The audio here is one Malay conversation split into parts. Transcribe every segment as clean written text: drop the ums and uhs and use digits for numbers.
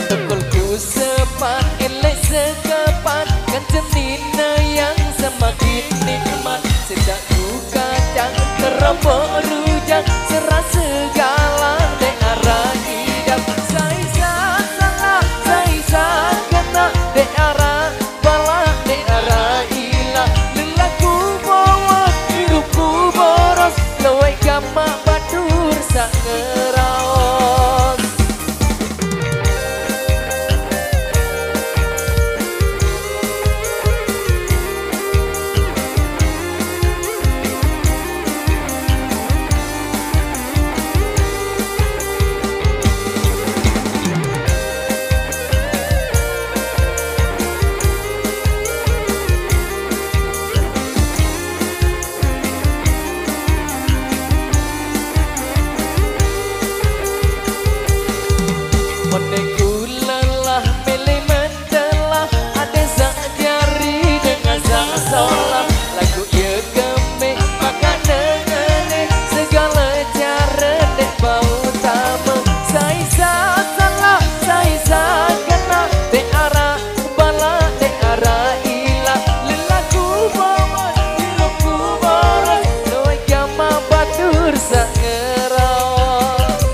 Tekulku sepat, elek sekepat, kan jenina yang semakin nikmat. Sedang duka jangan terompok rujak, serah segala de arah hidup. Saya salah, saya kena de arah bala, de arah hilang. Lelaku bawa hidupku boros, lewai gamak badur sak ngeraos. Moneku lelah, milih mentelah, ada sak jari dengan sak solah. Lagu ia gemik, maka dengerin segala cara dek bau tamu. Saya salah, saya kena dek arah bala, dek arah hilang. Lelaku bawa, hidupku boros, lewai gamak batur sak ngeraos.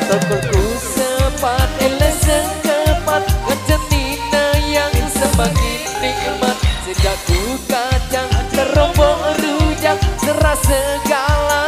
Tekulku sepat, elek sekepat, kan jenina yang semakin nikmat. Sejak ku kacang terompok rujak, serah segala